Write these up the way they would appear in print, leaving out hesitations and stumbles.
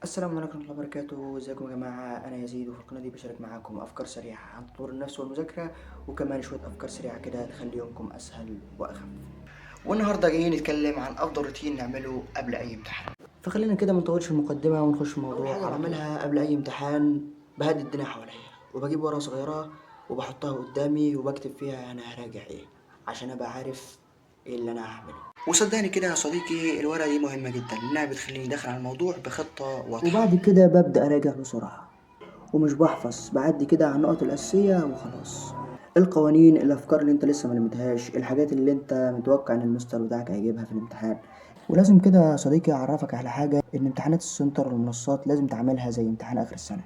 السلام عليكم ورحمة الله وبركاته، ازيكم يا جماعة؟ أنا يزيد، وفي القناة دي بشارك معاكم أفكار سريعة عن تطوير النفس والمذاكرة، وكمان شوية أفكار سريعة كده تخلي يومكم أسهل وأخف. والنهاردة جايين نتكلم عن أفضل روتين نعمله قبل أي امتحان. فخلينا كده منطولش في المقدمة ونخش في الموضوع. أول حاجة بعملها قبل أي امتحان بهدي الدنيا حواليا، وبجيب ورقة صغيرة وبحطها قدامي وبكتب فيها أنا هراجع إيه، عشان أبقى عارف إيه اللي أنا هعمله. وصدقني كده يا صديقي، الورقة دي مهمة جدا لأنها بتخليني داخل على الموضوع بخطة واضحة. وبعد كده ببدأ أراجع بسرعة ومش بحفظ، بعدي كده على النقط الأساسية وخلاص. القوانين، الأفكار اللي أنت لسه ملمتهاش، الحاجات اللي أنت متوقع إن المستر بتاعك هيجيبها في الامتحان. ولازم كده يا صديقي أعرفك على حاجة، إن امتحانات السنتر والمنصات لازم تعملها زي امتحان آخر السنة،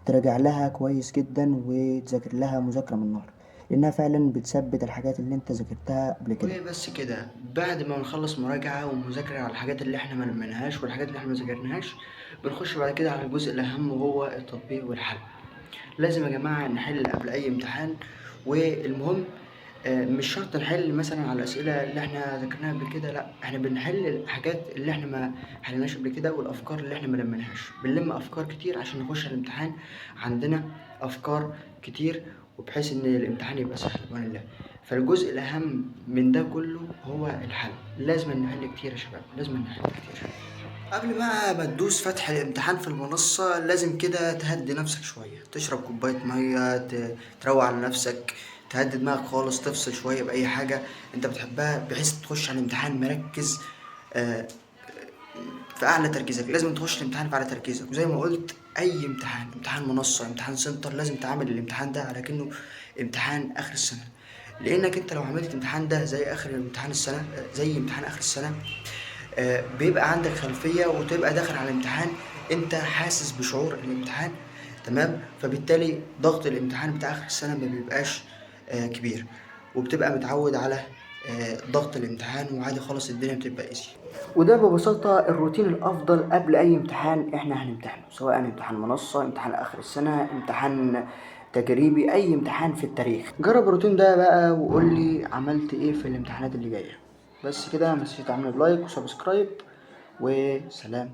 تراجع لها كويس جدا وتذاكر لها مذاكرة من نار، لأنها فعلا بتثبت الحاجات اللي أنت ذاكرتها قبل كده. وبس كده، بعد ما نخلص مراجعة ومذاكرة على الحاجات اللي احنا ملمناهاش والحاجات اللي احنا مذاكرناهاش، بنخش بعد كده على الجزء الأهم وهو التطبيق والحل. لازم يا جماعة نحل قبل أي امتحان، والمهم مش شرط نحل مثلا على الأسئلة اللي احنا ذاكرناها قبل كده، لأ، احنا بنحل الحاجات اللي احنا ما حلناش قبل كده والأفكار اللي احنا ملمناهاش. بنلم أفكار كتير عشان نخش على الامتحان عندنا أفكار كتير، وبحيث إن الامتحان يبقى سهل بإذن الله. فالجزء الأهم من ده كله هو الحل. لازم نحل كتير يا شباب، لازم نحل كتير. قبل بقى ما تدوس فتح الامتحان في المنصة، لازم كده تهدي نفسك شوية، تشرب كوباية مية، تروق على نفسك، تهدي دماغك خالص، تفصل شوية بأي حاجة انت بتحبها، بحيث تخش على الامتحان مركز آه، في أعلى تركيزك. لازم تخش الامتحان في أعلى تركيزك، وزي ما قلت أي امتحان، امتحان منصة، امتحان سنتر، لازم تعامل الامتحان ده على كأنه امتحان آخر السنة. لأنك انت لو عملت الامتحان ده زي آخر امتحان السنة، زي امتحان آخر السنة، بيبقى عندك خلفية وتبقى داخل على الامتحان انت حاسس بشعور الامتحان، تمام؟ فبالتالي ضغط الامتحان بتاع اخر السنة ما بيبقاش كبير، وبتبقى متعود على ضغط الامتحان، وعادي خالص الدنيا بتبقى ايزي. وده ببساطة الروتين الأفضل قبل أي امتحان إحنا هنمتحنه، سواء امتحان منصة، امتحان آخر السنة، امتحان تجريبي، أي امتحان في التاريخ. جرب الروتين ده بقى وقول لي عملت إيه في الامتحانات اللي جاية. بس كده، متنسيش تعمل لايك وسبسكرايب، وسلام.